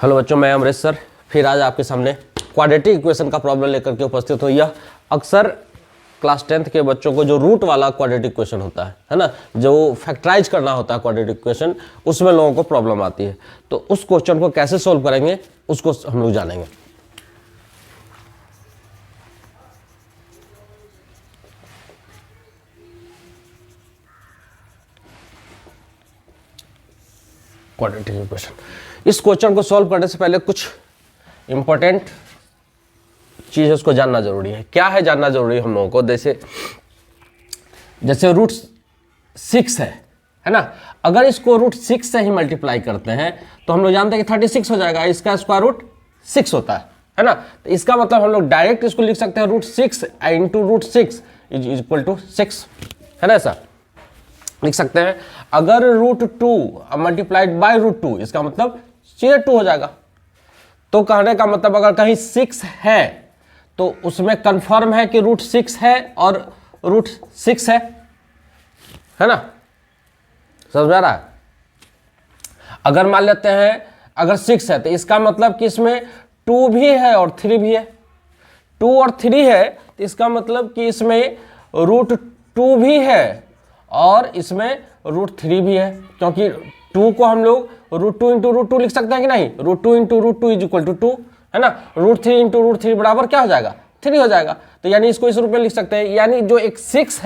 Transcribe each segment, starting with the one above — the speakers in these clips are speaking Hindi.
हेलो बच्चों, मैं अमरीश सर फिर आज आपके सामने क्वाड्रेटिक इक्वेशन का प्रॉब्लम लेकर के उपस्थित हूँ। यह अक्सर क्लास 10th के बच्चों को जो रूट वाला क्वाड्रेटिक इक्वेशन होता है ना, जो फैक्टराइज करना होता है क्वाड्रेटिक इक्वेशन, उसमें लोगों को प्रॉब्लम आती है। तो उस क्वेश्चन को कैसे सोल्व करेंगे उसको हम लोग जानेंगे। क्वाड्रेटिक इक्वेशन, इस क्वेश्चन को सॉल्व करने से पहले कुछ इंपॉर्टेंट चीज उसको जानना जरूरी है। क्या है जानना जरूरी है हम लोगों को? जैसे रूट 6 है ना, अगर इसको रूट 6 से ही मल्टीप्लाई करते हैं तो हम लोग जानते हैं कि 36 हो जाएगा। इसका स्क्वायर रूट 6 होता है ना। तो इसका मतलब हम लोग डायरेक्ट इसको लिख सकते हैं root 6 into root 6 is equal to 6, है ना। ऐसा लिख सकते हैं। अगर रूट 2 मल्टीप्लाइड बाय रूट 2, इसका मतलब सीधे 2 हो जाएगा। तो कहने का मतलब अगर कहीं 6 है तो उसमें कंफर्म है कि रूट 6 है और रूट 6 है ना। समझ में आ रहा है? अगर मान लेते हैं अगर 6 है तो इसका मतलब कि इसमें 2 भी है और 3 भी है। 2 और 3 है तो इसका मतलब कि इसमें रूट 2 भी है और इसमें रूट 3 भी है, क्योंकि 2 को हम लोग रूट 2 इंटू रूट 2 लिख सकते हैं कि नहीं। Root 2 into root 2 is equal to 2, है ना। रूट 3 इंटू रूट 3 बराबर क्या हो जाएगा? 3 हो जाएगा। तो यानी इसको इस रूप में लिख सकते हैं। यानी जो एक 6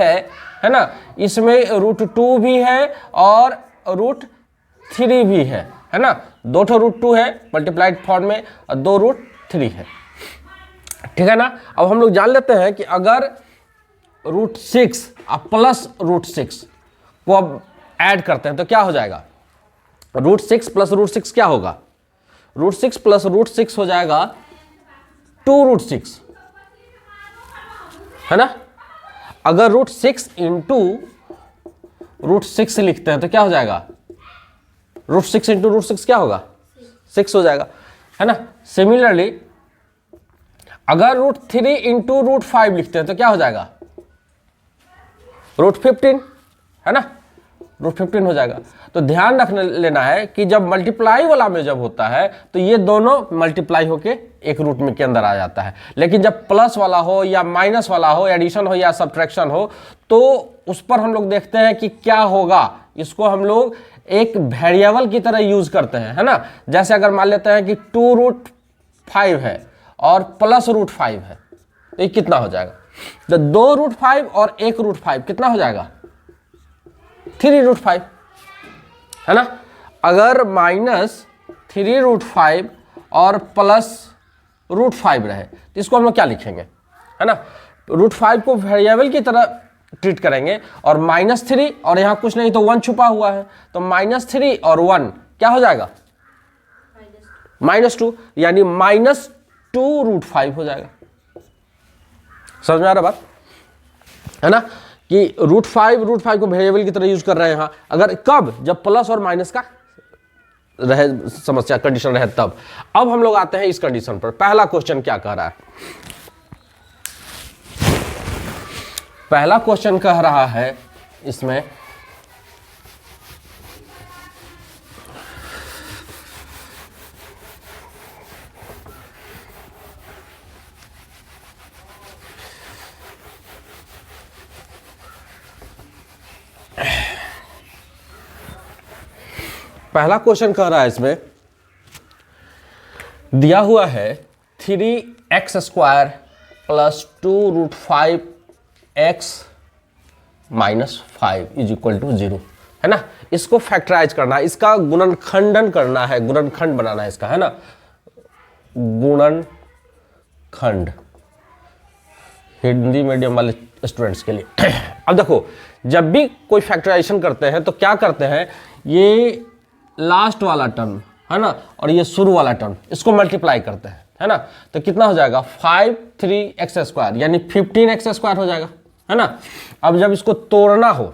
है ना, इसमें रूट 2 भी है और रूट 3 भी है ना। 2 रूट 2 है मल्टीप्लाइड फॉर्म में और 2 रूट 3 है, ठीक है ना। अब हम लोग जान लेते हैं कि अगर रूट 6 प्लस रूट 6 को अब ऐड करते हैं तो क्या हो जाएगा? रूट 6 प्लस रूट 6 क्या होगा? रूट 6 प्लस रूट 6 हो जाएगा 2 रूट 6, है ना। अगर रूट 6 इंटू रूट 6 लिखते हैं तो क्या हो जाएगा? रूट 6 इंटू रूट 6 क्या होगा? 6 हो जाएगा, है ना। सिमिलरली अगर रूट 3 इंटू रूट 5 लिखते हैं तो क्या हो जाएगा? रूट 15, है ना। रूट 15 हो जाएगा। तो ध्यान रखने लेना है कि जब मल्टीप्लाई वाला में जब होता है तो ये दोनों मल्टीप्लाई होके एक रूट में के अंदर आ जाता है। लेकिन जब प्लस वाला हो या माइनस वाला हो, एडिशन हो या सब्ट्रैक्शन हो, तो उस पर हम लोग देखते हैं कि क्या होगा। इसको हम लोग एक वेरिएबल की तरह यूज करते हैं, है ना। जैसे अगर मान लेते हैं कि 2 रूट 5 है और प्लस रूट 5 है तो ये कितना हो जाएगा? तो 2 रूट 5 और 1 रूट 5 कितना हो जाएगा? 3 रूट 5, है ना। अगर माइनस 3 रूट 5 और प्लस रूट 5 रहे तो इसको हम लोग क्या लिखेंगे, है ना। रूट 5 को वेरिएबल की तरह ट्रीट करेंगे और -3 और यहाँ कुछ नहीं तो 1 छुपा हुआ है, तो -3 और 1 क्या हो जाएगा? -2, यानी -2 रूट 5 हो जाएगा। समझ में आ रहा बात, है ना, कि रूट 5 को वेरिएबल की तरह यूज कर रहे हैं यहाँ। अगर कब? जब प्लस और माइनस का रहे समस्या, कंडीशन रहे तब। अब हम लोग आते हैं इस कंडीशन पर। पहला क्वेश्चन क्या कह रहा है? पहला क्वेश्चन कह रहा है इसमें पहला क्वेश्चन कह रहा है इसमें दिया हुआ है 3x square plus 2 root 5x minus 5 is equal to 0, है ना। इसको फैक्टराइज करना है, इसका गुणनखंडन करना है, गुणनखंड बनाना है इसका, है ना। गुणनखंड हिंदी मीडियम वाले स्टूडेंट्स के लिए। अब देखो, जब भी कोई फैक्टराइजेशन करते हैं तो क्या करते हैं, ये लास्ट वाला टर्म, है ना, और ये शुरू वाला टर्म, इसको मल्टीप्लाई करते हैं, है ना। तो कितना हो जाएगा? 5 3x स्क्वायर यानी 15x स्क्वायर हो जाएगा, है ना। अब जब इसको तोड़ना हो,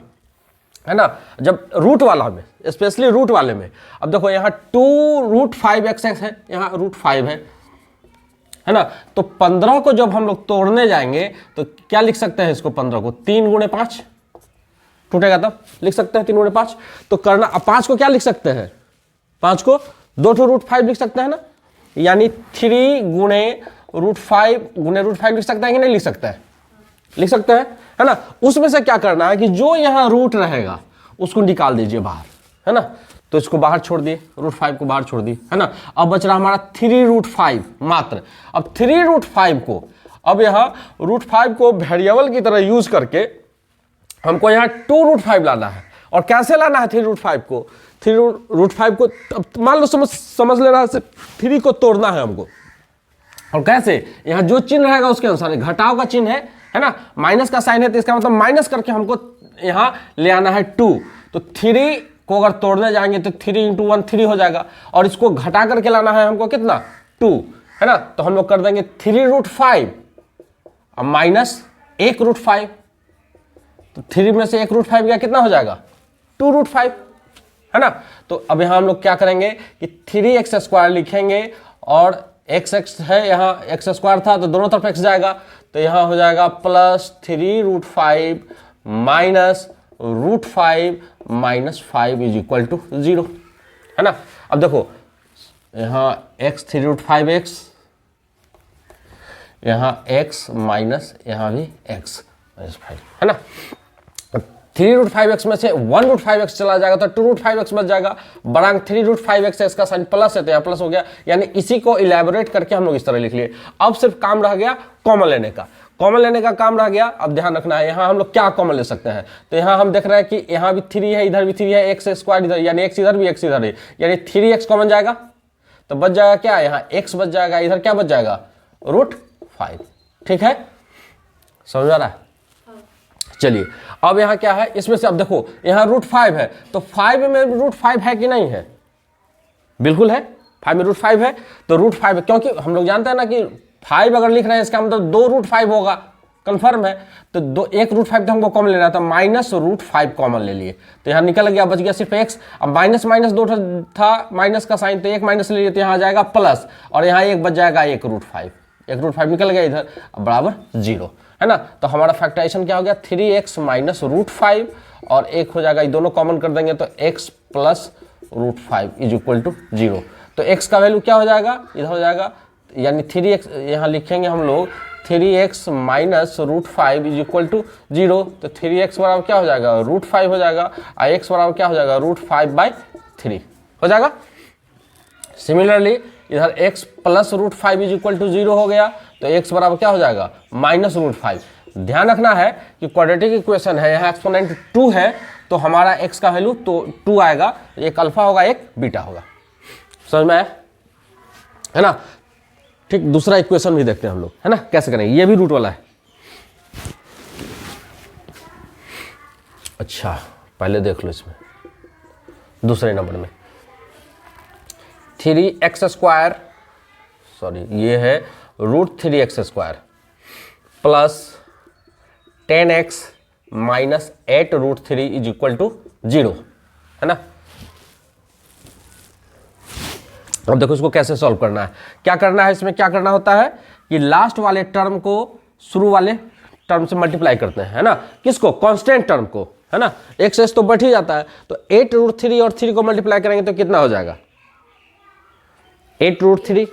है ना, जब रूट वाला में, स्पेशली रूट वाले में, अब देखो यहाँ 2 रूट 5x है, यहाँ रूट 5 है ना। तो 15 को जब हम लोग तोड़ने जाएंगे तो क्या लिख सकते हैं इसको? 15 को 3 गुणे 5 टूटेगा तब लिख सकते हैं 3 गुणे 5। तो करना, अब 5 को क्या लिख सकते हैं? 5 को 2 रूट 5 लिख सकते हैं ना, यानी 3 गुणे √5 गुणे √5 लिख सकते हैं कि नहीं लिख सकते हैं? लिख सकते हैं, है ना। उसमें से क्या करना है कि जो यहाँ रूट रहेगा उसको निकाल दीजिए बाहर, है ना। तो इसको बाहर छोड़ दिए, √5 को बाहर छोड़ दिए, है ना। अब बच रहा हमारा 3√5 मात्र। अब 3√5 को, अब यहाँ √5 को वेरिएबल की तरह यूज करके हमको यहाँ 2√5 लाना है। और कैसे लाना है 3√5 को? 3√5 को मान लो समझ लेना, 3 को तोड़ना है हमको। और कैसे? यहाँ जो चिन्ह रहेगा उसके अनुसार, घटाव का चिन्ह है ना, माइनस का साइन है, तो इसका मतलब माइनस करके हमको यहाँ ले आना है 2। तो 3 को अगर तोड़ने जाएंगे तो 3 × 1 3 हो जाएगा, और इसको घटा करके लाना है हमको कितना? 2, है ना। तो हम लोग कर देंगे 3√5 अब माइनस 1√5, तो 3 में से 1√5 गया, कितना हो जाएगा? 2√5, है ना। तो अब यहाँ हम लोग क्या करेंगे कि 3x² लिखेंगे, और x है यहाँ, x² था तो दोनों तरफ x जाएगा, तो यहाँ हो जाएगा plus 3√5 minus √5 minus 5 is equal to 0, है ना। अब देखो यहाँ x 3√5x, यहाँ x माइनस यहाँ भी x माइनस 5, है ना। 3√5x में से 1√5x चला जाएगा तो 2√5x बच जाएगा, बरांग 3√5x है, इसका साइन प्लस है तो यहाँ प्लस हो गया। यानी इसी को इलेबोरेट करके हम लोग इस तरह लिख लिए। अब सिर्फ काम रह गया कॉमन लेने का, कॉमन लेने का काम रह गया। अब ध्यान रखना है यहाँ हम लोग क्या कॉमन ले सकते हैं। तो यहाँ हम देख रहे हैं कि यहाँ भी 3 है, इधर भी 3 है, x² इधर, यानी x इधर भी x इधर है, यानी 3x कॉमन जाएगा, तो बच जाएगा क्या? यहाँ x बच जाएगा, इधर क्या बच जाएगा? √5। ठीक है, समझ आ रहा है? चलिए अब यहाँ क्या है, इसमें से अब देखो यहाँ √5 है, तो 5 में √5 है कि नहीं है? बिल्कुल है, 5 में √5 है, तो √5, क्योंकि हम लोग जानते हैं ना कि 5 अगर लिख रहे हैं इसका मतलब 2√5 होगा, कंफर्म है। तो 1√5 तो हमको कॉमन लेना था, माइनस √5 कॉमन ले लिए, तो यहाँ निकल गया, बच गया सिर्फ x। अब माइनस माइनस 2 था माइनस का साइन, तो 1 माइनस ले लिए, तो यहाँ आ जाएगा प्लस, और यहाँ 1 बच जाएगा 1√5, 1√5 निकल गया इधर, अब बराबर 0, है ना। तो हमारा फैक्टराइजेशन क्या हो गया? 3x माइनस √5, और 1 हो जाएगा, ये दोनों कॉमन कर देंगे तो x plus √5 is equal to 0। तो x का वैल्यू क्या हो जाएगा? इधर हो जाएगा, यानी 3x यहाँ लिखेंगे हम लोग 3x minus √5 is equal to 0। तो 3x बराबर क्या हो जाएगा? √5 हो जाएगा, और x बराबर क्या हो जाएगा? √5/3 हो जाएगा। सिमिलरली इधर x plus √5 is equal to 0 हो गया, तो x बराबर क्या हो जाएगा? माइनस √5। ध्यान रखना है कि क्वाड्रेटिक इक्वेशन है, यहाँ एक्सपोनेंट 2 है, तो हमारा x का वैल्यू तो 2 आएगा, एक अल्फा होगा एक बीटा होगा। समझ में आया, है ना। ठीक, दूसरा इक्वेशन भी देखते हैं हम लोग, है ना, कैसे करेंगे। ये भी रूट वाला है। अच्छा पहले देख लो इसमें दूसरे नंबर में 3x², सॉरी ये है √3x² plus 10x minus 8√3 is equal to 0, है ना। अब देखो इसको कैसे सॉल्व करना है। क्या करना है इसमें, क्या करना होता है कि लास्ट वाले टर्म को शुरू वाले टर्म से मल्टीप्लाई करते हैं, है ना। किसको? कांस्टेंट टर्म को, है ना। x तो बढ़ ही जाता है, तो 8√3 और 3 को मल्टीप्लाई करेंगे तो कितना हो जाएगा? 8√3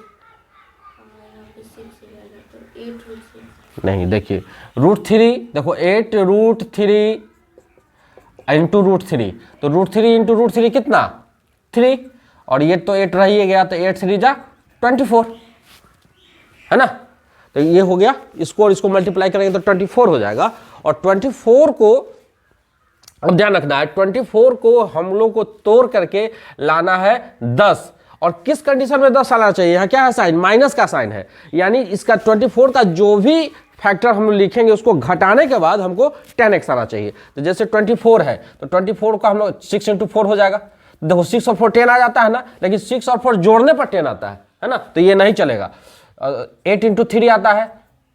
नहीं, देखिए √3, देखो 8√3 इंटू √3, तो √3 इंटू √3 कितना? 3, और ये तो 8 रह ही गया, तो 8 3 जा 24, है ना। तो ये हो गया, इसको और इसको मल्टीप्लाई करेंगे तो 24 हो जाएगा। और 24 को, अब ध्यान रखना है, 24 को हम लोग को तोड़ करके लाना है 10, और किस कंडीशन में 10 आना चाहिए? यहाँ क्या है साइन? माइनस का साइन है, यानी इसका 24 का जो भी फैक्टर हम लोग लिखेंगे उसको घटाने के बाद हमको 10x आना चाहिए। तो जैसे 24 है तो 24 का हम लोग 6 × 4 हो जाएगा। देखो 6 और 4 10 आ जाता है ना, लेकिन 6 और 4 जोड़ने पर 10 आता है ना, तो ये नहीं चलेगा। 8 × 3 आता है,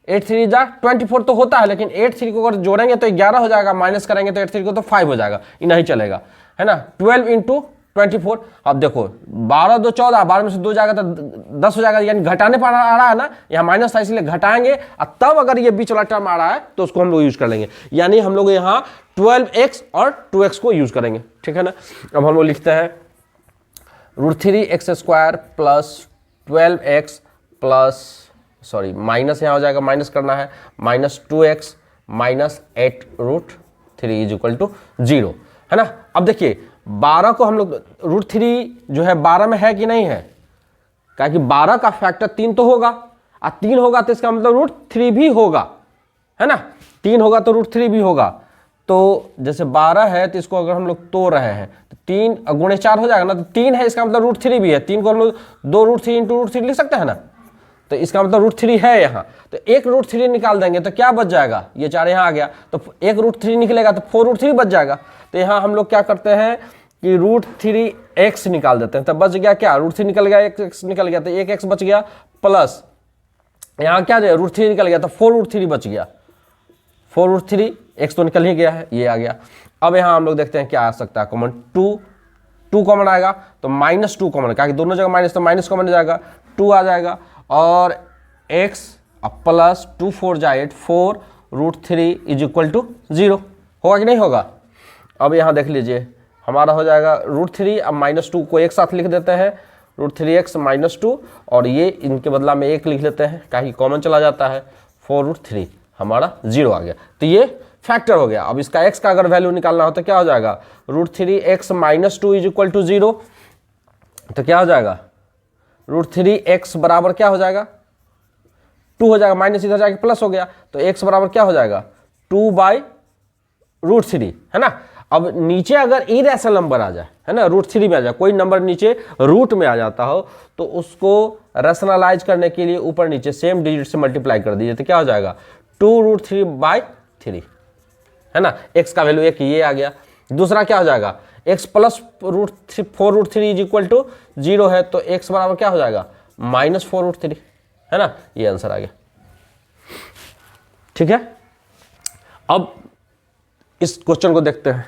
8 3 जा 24 तो होता है, लेकिन 8 3 को अगर जोड़ेंगे तो 11 हो जाएगा, माइनस करेंगे तो 8 3 को तो 5 हो जाएगा, ये नहीं चलेगा, है ना। 12 × 24, अब देखो 12 2 14, 12 में से 2 जाएगा तो 10 हो जाएगा, यानी घटाने पर आ रहा है ना, यहाँ माइनस था इसलिए घटाएंगे, और तब अगर ये बीच वाला टर्म आ रहा है तो उसको हम लोग यूज कर लेंगे, यानी हम लोग यहाँ 12x और 2x को यूज करेंगे, ठीक है ना। अब हम लोग लिखते हैं √3x² plus 12x plus, sorry minus यहाँ हो जाएगा, माइनस करना है, minus 2x minus 8√3 is equal to 0, है ना। अब देखिए 12 को हम लोग √3 जो है 12 में है कि नहीं है, क्या कि 12 का फैक्टर 3 तो होगा, और 3 होगा तो इसका मतलब √3 भी होगा, है ना। 3 होगा तो √3 भी होगा। तो जैसे 12 है तो इसको अगर हम लोग तोड़ रहे हैं तो 3 गुणे 4 हो जाएगा ना, तो 3 है इसका मतलब √3 भी है। 3 को हम लोग 2√3 इंटू √3 लिख सकते हैं ना, तो इसका मतलब √3 है यहाँ। तो एक √3 निकाल देंगे तो क्या बच जाएगा, ये 4 यहाँ आ गया, तो एक √3 निकलेगा तो 4√3 बच जाएगा। तो यहाँ हम लोग क्या करते हैं कि √3x निकाल देते हैं, तब बच गया क्या, √3 निकल गया, x निकल गया, तो एक x बच गया, प्लस यहाँ क्या जाए √3 निकल गया तो 4√3 बच गया, 4√3, x तो निकल ही गया है, ये आ गया। अब यहाँ हम लोग देखते हैं क्या आ सकता है कॉमन, 2 कॉमन आएगा तो -2 कॉमन, क्या कि दोनों जगह माइनस तो माइनस कॉमन जाएगा, 2 आ जाएगा, और x प्लस 2 4 जाए 8, 4√3 इज इक्वल टू 0, होगा कि नहीं होगा। अब यहाँ देख लीजिए हमारा हो जाएगा √3, अब -2 को एक साथ लिख देते हैं, √3x -2, और ये इनके बदला में 1 लिख लेते हैं, क्या कि कॉमन चला जाता है, 4√3 हमारा 0 आ गया। तो ये फैक्टर हो गया। अब इसका x का अगर वैल्यू निकालना हो तो क्या हो जाएगा, √3x -2 इज इक्वल टू 0, तो क्या हो जाएगा, √3x बराबर क्या हो जाएगा, 2 हो जाएगा, माइनस इधर जाके प्लस हो गया, तो x बराबर क्या हो जाएगा, 2/√3, है ना। अब नीचे अगर इरेशनल नंबर आ जाए, है ना, √3 में आ जाए, कोई नंबर नीचे रूट में आ जाता हो तो उसको रैशनलाइज करने के लिए ऊपर नीचे सेम डिजिट से मल्टीप्लाई कर दीजिए, तो क्या हो जाएगा, 2√3/3, है ना। x का वैल्यू 1 ये आ गया। दूसरा क्या हो जाएगा, x plus 4√3 is equal to 0 है, तो x बराबर क्या हो जाएगा, -4√3, है ना। ये आंसर आ गया, ठीक है। अब इस क्वेश्चन को देखते हैं।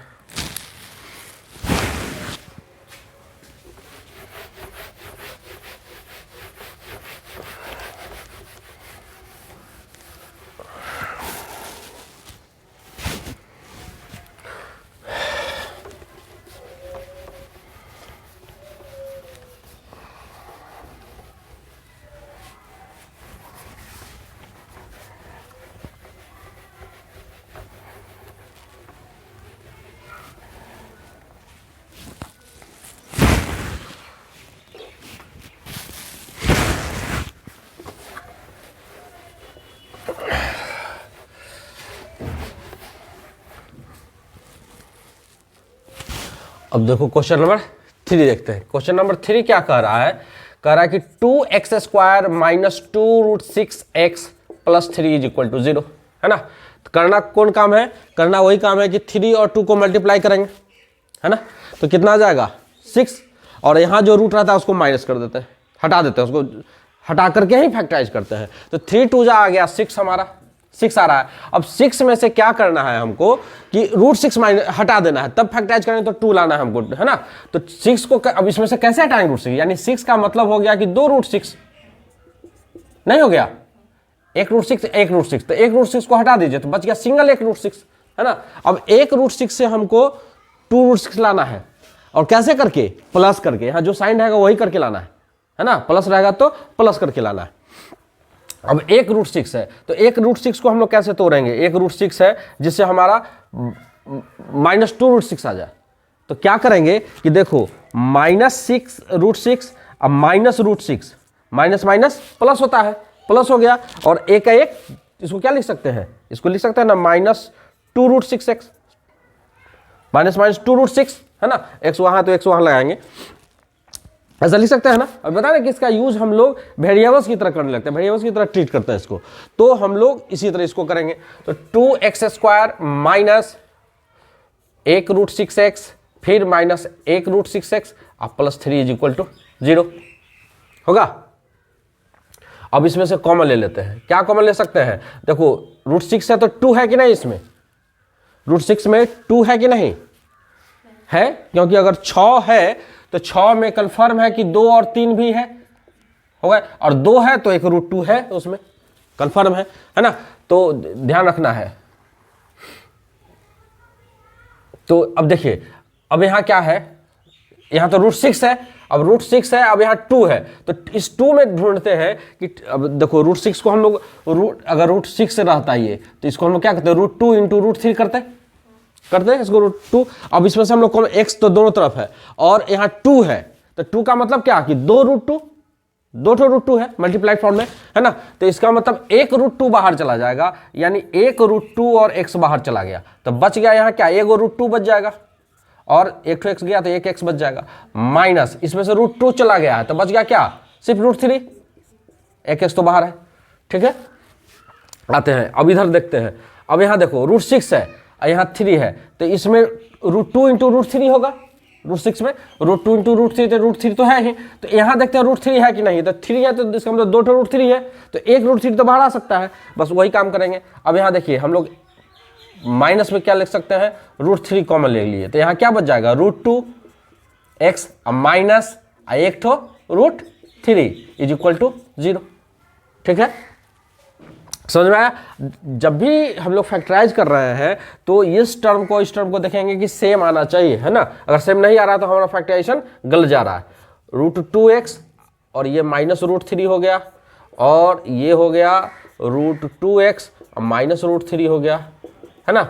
अब देखो क्वेश्चन नंबर 3 देखते हैं। क्वेश्चन नंबर 3 क्या कह रहा है, कह रहा है कि 2x² minus 2√6x plus 3 is equal to 0, है ना। तो करना कौन काम है, करना वही काम है कि 3 और 2 को मल्टीप्लाई करेंगे, है ना। तो कितना आ जाएगा 6, और यहाँ जो रूट रहता है उसको माइनस कर देते हैं, हटा देते हैं, उसको हटा करके ही फैक्टराइज करते हैं। तो 3 2 जा आ गया 6, हमारा 6 आ रहा है। अब 6 में से क्या करना है हमको कि √6 माइनस हटा देना है, तब फैक्टराइज करेंगे तो 2 लाना है हमको, है ना। तो 6 को अब इसमें से कैसे हटाएंगे √6, यानी 6 का मतलब हो गया कि 2√6 नहीं हो गया, 1√6 1√6, तो 1√6 को हटा दीजिए तो बच गया सिंगल 1√6, है ना। अब 1√6 से हमको 2√6 लाना है, और कैसे करके, प्लस करके, यहाँ जो साइन रहेगा वही करके लाना है ना, प्लस रहेगा तो प्लस करके लाना है। अब 1√6 है तो 1√6 को हम लोग कैसे तोड़ेंगे, 1√6 है जिससे हमारा -2√6 आ जाए। तो क्या करेंगे कि देखो -6√6, अब -√6, माइनस माइनस प्लस होता है, प्लस हो गया, और एक का एक, इसको क्या लिख सकते हैं, इसको लिख सकते हैं ना -2√6x, -2√6, है ना। x वहां तो x वहां लगाएंगे, ऐसा लिख सकते हैं ना। अब बता रहे कि इसका यूज हम लोग वेरिएबल्स की तरह करने लगते हैं, वेरिएबल्स की तरह ट्रीट करते हैं इसको, तो हम लोग इसी तरह इसको करेंगे। तो 2x² माइनस 1√6x फिर माइनस 1√6x अब प्लस 3 इज इक्वल टू 0 होगा। अब इसमें से कॉमन ले लेते हैं, क्या कॉमन ले सकते हैं, देखो √6 है तो 2 है कि नहीं, इसमें √6 में 2 है कि नहीं है, क्योंकि अगर 6 है तो 6 में कंफर्म है कि 2 और 3 भी है, हो गए, और 2 है तो एक √2 है, तो उसमें कंफर्म है ना। तो ध्यान रखना है। तो अब देखिए, अब यहां क्या है, यहाँ तो √6 है, अब √6 है, अब यहाँ 2 है, तो इस 2 में ढूंढते हैं कि अब देखो √6 को हम लोग अगर √6 से रहता है ये, तो इसको हम लोग क्या करते हैं, √2 इंटू √3 करते हैं इसको √2। अब इसमें से हम लोग को x तो दोनों तरफ है और यहाँ 2 है, तो 2 का मतलब क्या कि 2 √2 है मल्टीप्लाइड फॉर्म में, है ना। तो इसका मतलब 1 √2 बाहर चला जाएगा, यानी 1 √2 और x बाहर चला गया, तो बच गया यहाँ क्या, 1 √2 बच जाएगा, और 1 तो x गया तो 1 x बच जाएगा, माइनस इसमें से √2 चला गया है, तो बच गया क्या, सिर्फ √3, 1 x तो बाहर है, ठीक है। आते हैं अब इधर देखते हैं, अब यहाँ देखो √6 है और यहाँ 3 है, तो इसमें √2 इंटू √3 होगा, √6 में √2 इंटू √3, तो √3 तो है ही, तो यहाँ देखते हैं √3 है कि नहीं, तो 3 है तो इसका मतलब 2 √3 है, तो 1 √3 तो बाहर आ सकता है, बस वही काम करेंगे। अब यहाँ देखिए हम लोग माइनस में क्या लिख सकते हैं, √3 कॉमन ले लिए, तो यहाँ क्या बच जाएगा, √2x माइनस 1 ठो √3 इज इक्वल टू 0, ठीक है। समझ में आया। जब भी हम लोग फैक्टराइज कर रहे हैं तो इस टर्म को देखेंगे कि सेम आना चाहिए, है ना। अगर सेम नहीं आ रहा तो हमारा फैक्टराइजेशन गलत जा रहा है। √2x और ये माइनस √3 हो गया, और ये हो गया √2x और माइनस √3 हो गया, है ना।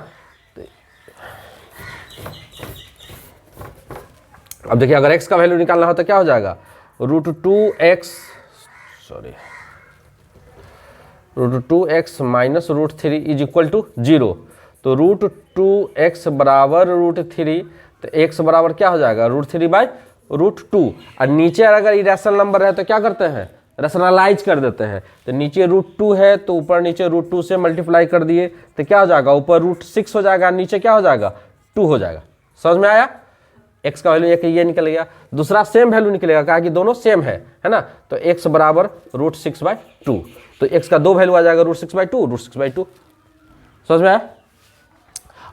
अब देखिए अगर x का वैल्यू निकालना हो तो क्या हो जाएगा, √2x minus √3 is equal to 0, तो √2x बराबर √3, तो x बराबर क्या हो जाएगा, √3/√2। और नीचे अगर इरेशनल नंबर है तो क्या करते हैं, रैशनलाइज कर देते हैं, तो नीचे √2 है तो ऊपर नीचे √2 से मल्टीप्लाई कर दिए, तो क्या हो जाएगा, ऊपर √6 हो जाएगा, नीचे क्या हो जाएगा, 2 हो जाएगा। समझ में आया। x का वैल्यू एक ये निकल गया, दूसरा सेम वैल्यू निकलेगा, कहा कि दोनों सेम है ना, तो x बराबर √6/2, तो x का 2 वैल्यू आ जाएगा √6/2। समझ में आया।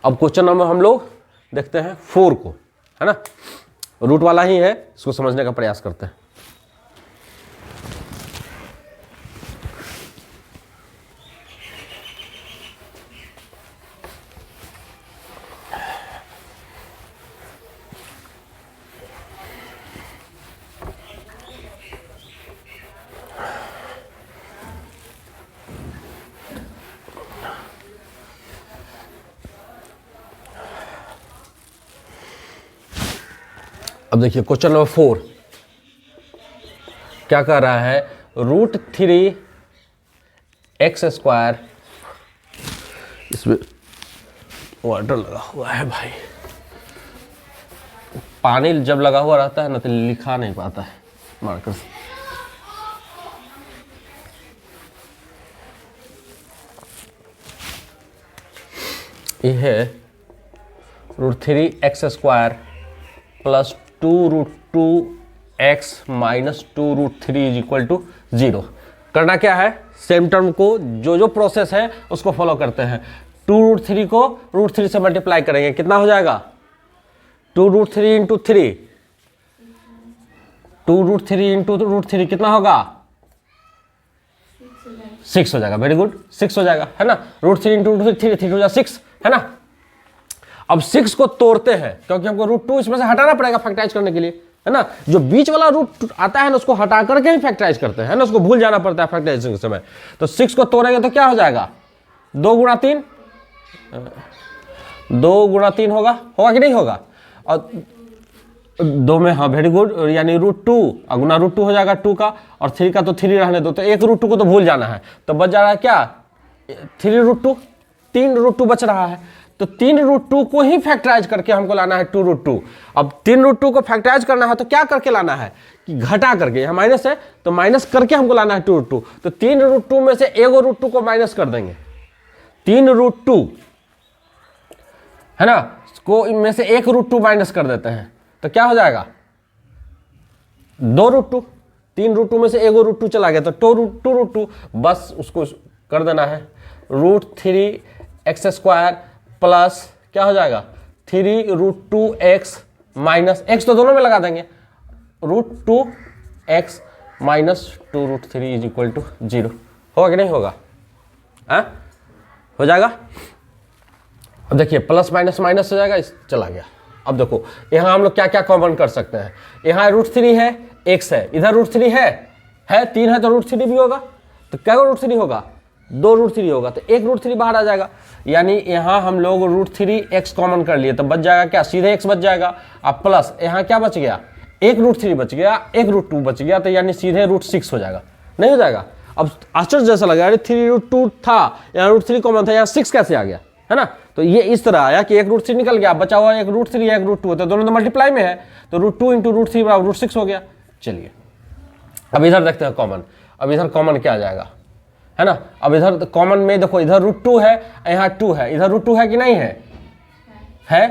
अब क्वेश्चन नंबर हम लोग देखते हैं 4 को, है ना, रूट वाला ही है, इसको समझने का प्रयास करते हैं। अब देखिए क्वेश्चन नंबर 4 क्या कह रहा है, √3x², इसमें वाटर लगा हुआ है भाई, पानी जब लगा हुआ रहता है ना तो लिखा नहीं पाता है मार्कर से। ये है √3x² plus 2√2x minus 2√3 is equal to 0। करना क्या है, सेम टर्म को जो प्रोसेस है उसको फॉलो करते हैं। 2√3 को √3 से मल्टीप्लाई करेंगे, कितना हो जाएगा, 2√3 इंटू 3, 2√3 इंटू √3 कितना होगा, 6 हो जाएगा। वेरी गुड, 6 हो जाएगा, है ना। √3 इंटू 3 हो जाएगा 6, है ना। अब 6 को तोड़ते हैं क्योंकि हमको √2 इसमें से हटाना पड़ेगा फैक्टराइज करने के लिए, है ना। जो बीच वाला रूट आता है ना उसको हटा करके ही फैक्टराइज करते हैं ना, उसको भूल जाना पड़ता है फैक्टराइजेशन के समय। तो 6 को तोड़ेंगे तो क्या हो जाएगा, 2 × 3, 2 × 3 होगा कि नहीं होगा, और 2 में, हाँ वेरी गुड, यानी √2 गुना √2 हो जाएगा 2 का, और 3 का तो 3 रहने दो, तो 1 √2 को तो भूल जाना है, तो बच जा रहा है क्या, 3 √2 बच रहा है। तो 3 √2 को ही फैक्टराइज करके हमको लाना है 2 √2। अब 3 √2 को फैक्टराइज करना है तो क्या करके लाना है, कि घटा करके, यहाँ माइनस है तो माइनस करके हमको लाना है 2 √2। तो 3 √2 में से 1 √2 को माइनस कर देंगे, 3 √2, है ना, को में से 1 √2 माइनस कर देते हैं, तो क्या हो जाएगा, 2 √2। 3 √2 में से 1 √2 चला गया तो 2 √2, बस उसको कर देना है। √3x² प्लस क्या हो जाएगा, 3 √2x माइनस x तो दोनों में लगा देंगे, √2x minus 2 √3 is equal to 0। होगा कि नहीं होगा, हो जाएगा। अब देखिए प्लस माइनस माइनस हो जाएगा, चला गया, अब देखो यहाँ हम लोग क्या क्या कॉमन कर सकते हैं, यहाँ √3 है, x है, इधर √3 है 3 है तो √3 भी होगा, तो क्या √3 होगा, 2 √3 होगा, तो 1 √3 बाहर आ जाएगा। यानी यहाँ हम लोग √3x कॉमन कर लिए तो बच जाएगा क्या, सीधे x बच जाएगा। अब प्लस यहाँ क्या बच गया, 1 √3 बच गया, 1 √2 बच गया, तो यानी सीधे √6 हो जाएगा, नहीं हो जाएगा। अब आश्चर्य जैसा लगा, अरे 3 √2 था, यहाँ √3 कॉमन था, यहाँ 6 कैसे आ गया, है ना। तो ये इस तरह आया कि 1 √3 निकल गया, बचा हुआ 1 √3 या 1 √2 होता है, दोनों तो मल्टीप्लाई में है, तो √2 × √3 बराबर √6 हो गया। चलिए अब इधर देखते हैं कॉमन, अब इधर कॉमन क्या आ जाएगा, है ना। अब इधर कॉमन में देखो, इधर √2 है, यहाँ 2 है, इधर √2 है कि नहीं है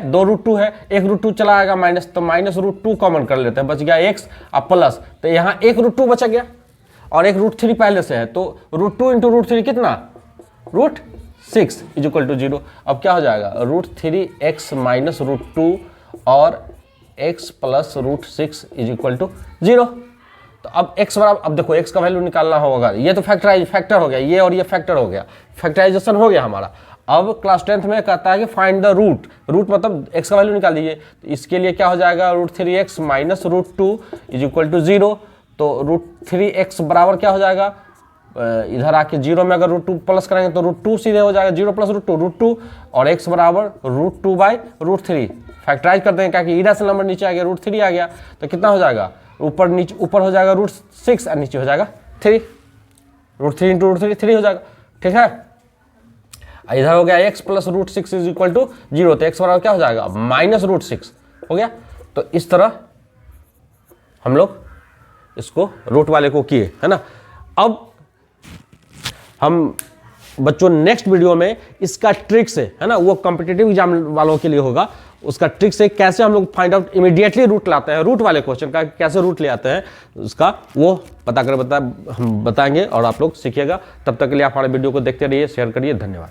2 √2 है, 1 √2 चला आएगा माइनस, तो माइनस √2 कॉमन कर लेते हैं, बच गया x, अब प्लस, तो यहाँ 1 √2 बचा गया और 1 √3 पहले से है, तो √2 × √3 कितना, √6 = 0। अब क्या हो जाएगा, √3x - √2 और x + √6 = 0। तो अब x बराबर, अब देखो x का वैल्यू निकालना होगा, ये तो फैक्टर हो गया, ये और ये फैक्टर हो गया, फैक्टराइजेशन हो गया हमारा। अब क्लास 10th में कहता है कि फाइंड द रूट मतलब x का वैल्यू निकाल दीजिए, तो इसके लिए क्या हो जाएगा, √3x - √2 = 0। तो √3x बराबर क्या हो जाएगा, इधर आके 0 में अगर √2 प्लस करेंगे तो √2 सीधे हो जाएगा, 0 + √2 और x बराबर √2/√3 फैक्टराइज करते हैं, क्या कि इधर से नंबर नीचे आ गया, √3 आ गया, तो कितना हो जाएगा, ऊपर हो जाएगा √6 और नीचे हो जाएगा 3, √3 × √3 3 हो जाएगा, ठीक है। इधर हो गया x + √6 = 0, तो x बराबर क्या हो जाएगा, -√6 हो गया। तो इस तरह हम लोग इसको रूट वाले को किए, है ना। अब हम बच्चों नेक्स्ट वीडियो में इसका ट्रिक से, है ना, वो कॉम्पिटिटिव एग्जाम वालों के लिए होगा, उसका ट्रिक से कैसे हम लोग फाइंड आउट इमीडिएटली रूट लाते हैं, रूट वाले क्वेश्चन का कैसे रूट ले आते हैं, उसका वो हम बताएंगे और आप लोग सीखिएगा। तब तक के लिए आप हमारे वीडियो को देखते रहिए, शेयर करिए, धन्यवाद।